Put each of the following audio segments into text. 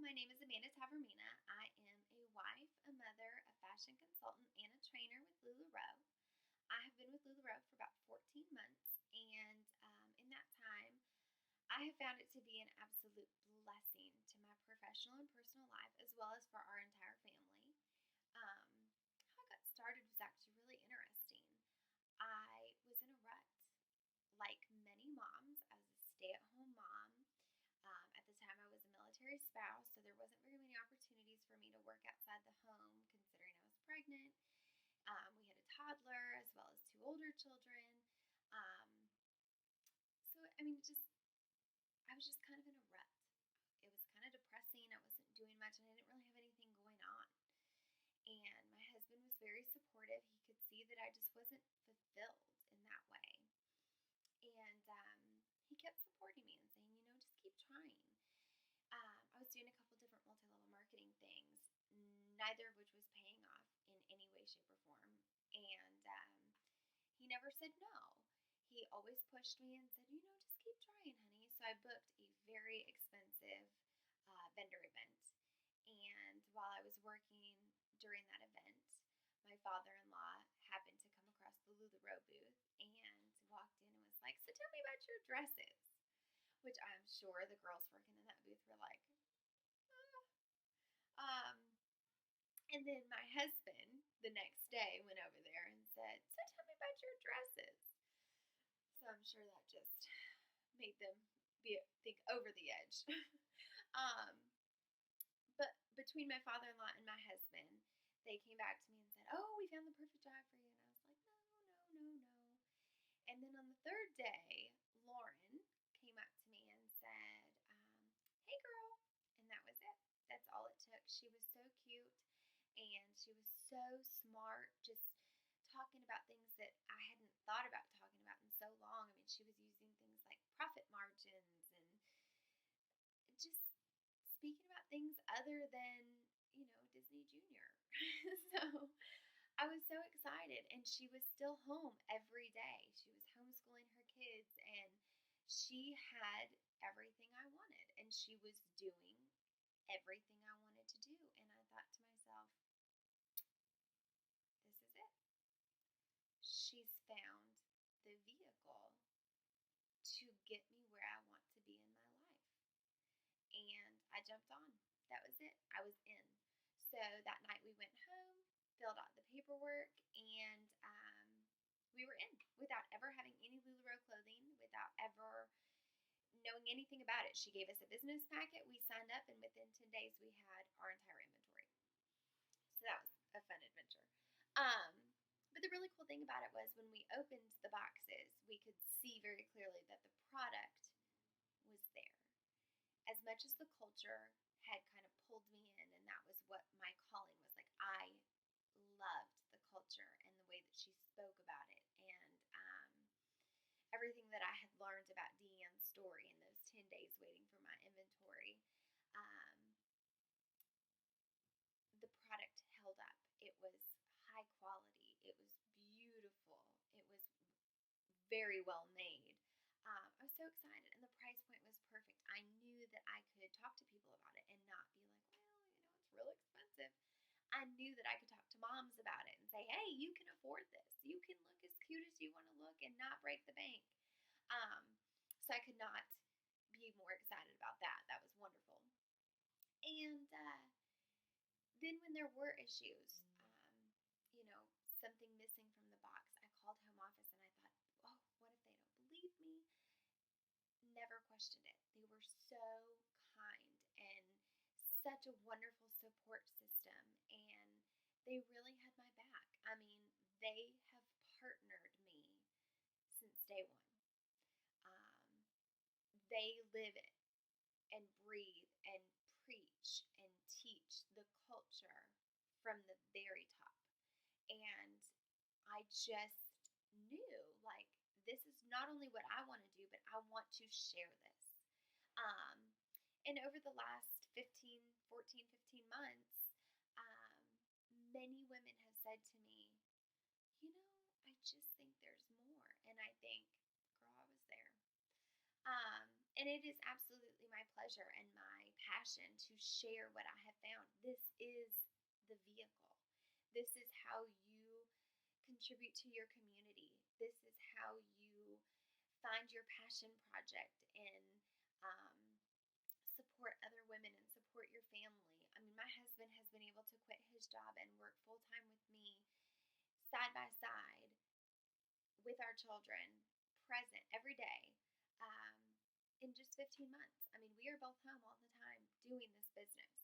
my name is Amanda Tavormina. I am a wife, a mother, a fashion consultant, and a trainer with LuLaRoe. I have been with LuLaRoe for about 14 months, and in that time, I have found it to be an absolute blessing to my professional and personal life, as well as for our entire family. Um, how I got started was actually really interesting. I was in a rut. Like many moms, I was a stay at home mom. At the time, I was a military spouse, so there wasn't very many opportunities for me to work outside the home, considering I was pregnant. We had a toddler as well as two older children. Um, I was just kind of in a rut. It was kind of depressing. I wasn't doing much, and I didn't really have anything going on. And my husband was very supportive. He could see that I just wasn't fulfilled in that way. And he kept supporting me and saying, just keep trying. I was doing a couple different multi-level marketing things, neither of which was paying off in any way, shape, or form. And he never said no. He always pushed me and said, just keep trying, honey. So I booked a very expensive vendor event. And while I was working during that event, my father-in-law happened to come across the LuLaRoe booth and walked in and was like, "So tell me about your dresses," which I'm sure the girls working in that booth were like, "Ah." Um, and then my husband the next day went over there and said, "So tell me about your dresses." So I'm sure that just made them think over the edge. um, but between my father-in-law and my husband, they came back to me and said, "Oh, we found the perfect job for you." And I was like, "No, no, no, no." And then on the third day, Lauren came up to me and said, "Hey, girl." And that was it. That's all it took. She was so cute and she was so smart, just talking about things that I hadn't thought about talking about in so long. I mean, she was using things like profit margins and just speaking about things other than, Disney Junior. So I was so excited, and she was still home every day. She was homeschooling her kids, and she had everything I wanted, and she was doing everything I wanted to do. And I thought to myself, this is it. She's found the vehicle to get me where I want to be in my life. And I jumped on. That was it. I was in. So that night we went home, filled out the paperwork, and we were in without ever having any LuLaRoe clothing, without ever knowing anything about it. She gave us a business packet. We signed up, and within 10 days we had our entire inventory. So that was a fun adventure. Um, but the really cool thing about it was when we opened the boxes, we could see very clearly that the product was there. As much as the culture had kind of pulled me in, and that was what my calling was, like, I loved the culture and the way that she spoke about it, and everything that I had learned about Deanne's story in those 10 days waiting for my inventory. Um, the product held up. It was high quality. It was beautiful. It was very well made. I was so excited, and the price point was perfect. I knew that I could talk to people about it and not be like, well, it's real expensive. I knew that I could talk to moms about it and say, hey, you can afford this. You can look as cute as you want to look and not break the bank. Um, so I could not be more excited about that. That was wonderful. And then when there were issues, something missing from the box, I called home office and I thought, oh, what if they don't believe me? Never questioned it. They were so kind and such a wonderful support system, and they really had my back. I mean, they have partnered me since day one. Um, they live it and breathe and preach and teach the culture from the very top. And I just knew, like, this is not only what I want to do, but I want to share this. Um, and over the last 15 months, um, many women have said to me, I just think there's more. And I think, girl, I was there. And it is absolutely my pleasure and my passion to share what I have found. This is the vehicle. This is how you contribute to your community. This is how you find your passion project and um, support other women and support your family. I mean, my husband has been able to quit his job and work full time with me side by side with our children, present every day, um, in just 15 months. I mean, we are both home all the time doing this business.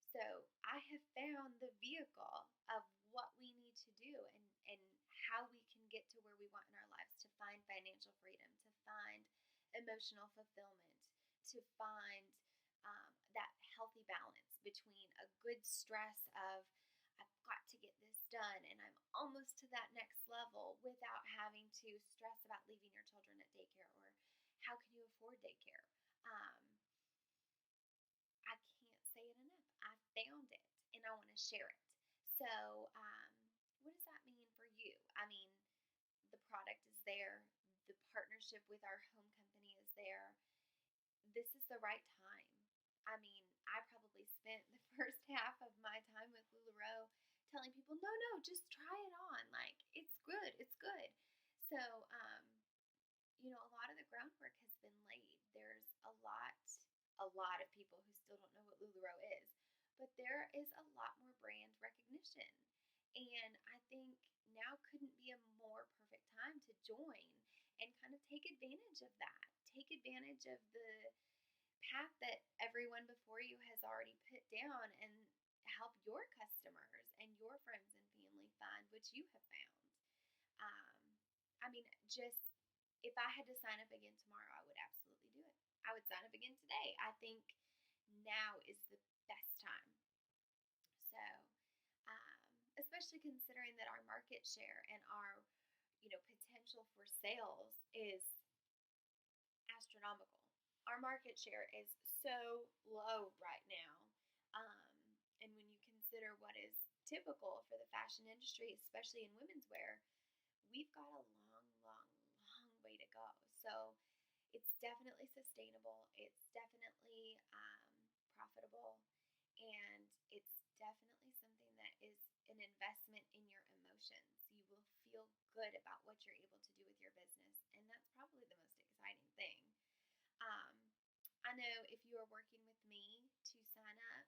So I have found the vehicle of what we need to do and how we can get to where we want in our lives to find financial freedom, to find emotional fulfillment, to find that healthy balance between a good stress of I've got to get this done and I'm almost to that next level without having to stress about leaving your children at daycare or how can you afford daycare. Um, I can't say it enough. I found it and I want to share it. So, what does that mean for you? I mean, the product is there, the partnership with our home company is there. This is the right time. I mean, I probably spent the first half of my time with LuLaRoe telling people, no, no, just try it on. Like, it's good, it's good. So, a lot of the groundwork has been laid. There's a lot of people who still don't know what LuLaRoe is, but there is a lot more brand recognition. And I think now couldn't be a more perfect time to join and kind of take advantage of that. Take advantage of the path that everyone before you has already put down and help your customers and your friends and family find what you have found. Um, I mean, just if I had to sign up again tomorrow, I would absolutely do it. I would sign up again today. I think now is the best time. So, um, especially considering that our market share and our, potential for sales is astronomical. Our market share is so low right now. Um, and when you consider what is typical for the fashion industry, especially in women's wear, we've got a long, long, long way to go. So it's definitely sustainable. It's definitely profitable. And it's definitely something that is an investment in your emotions. You will feel good about what you're able to do with your business. And that's probably the most exciting thing. Um, I know if you are working with me to sign up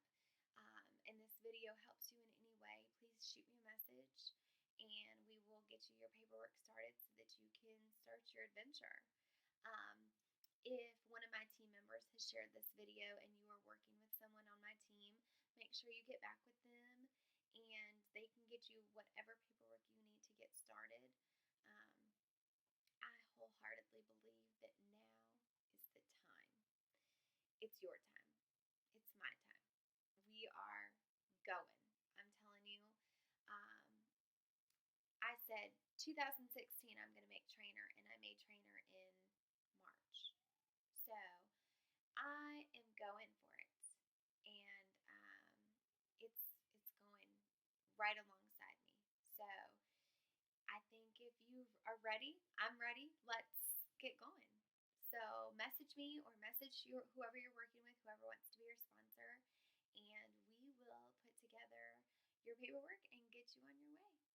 and this video helps you in any way, please shoot me a message and we will get you your paperwork started so that you can start your adventure. Um, if one of my team members has shared this video and you are working with someone on my team, make sure you get back with them and they can get you whatever paperwork you need to get started. Um, I wholeheartedly believe that now is the time. It's your time. It's my time. We are going. I'm telling you. Um, I said 2016 I'm going to make trainer, and I made trainer in March. So I am going for it, and it's going right alongside me. So I think if you are ready, I'm ready. Let's get going. So message me or message whoever you're working with, whoever wants to be your sponsor, and we will put together your paperwork and get you on your way.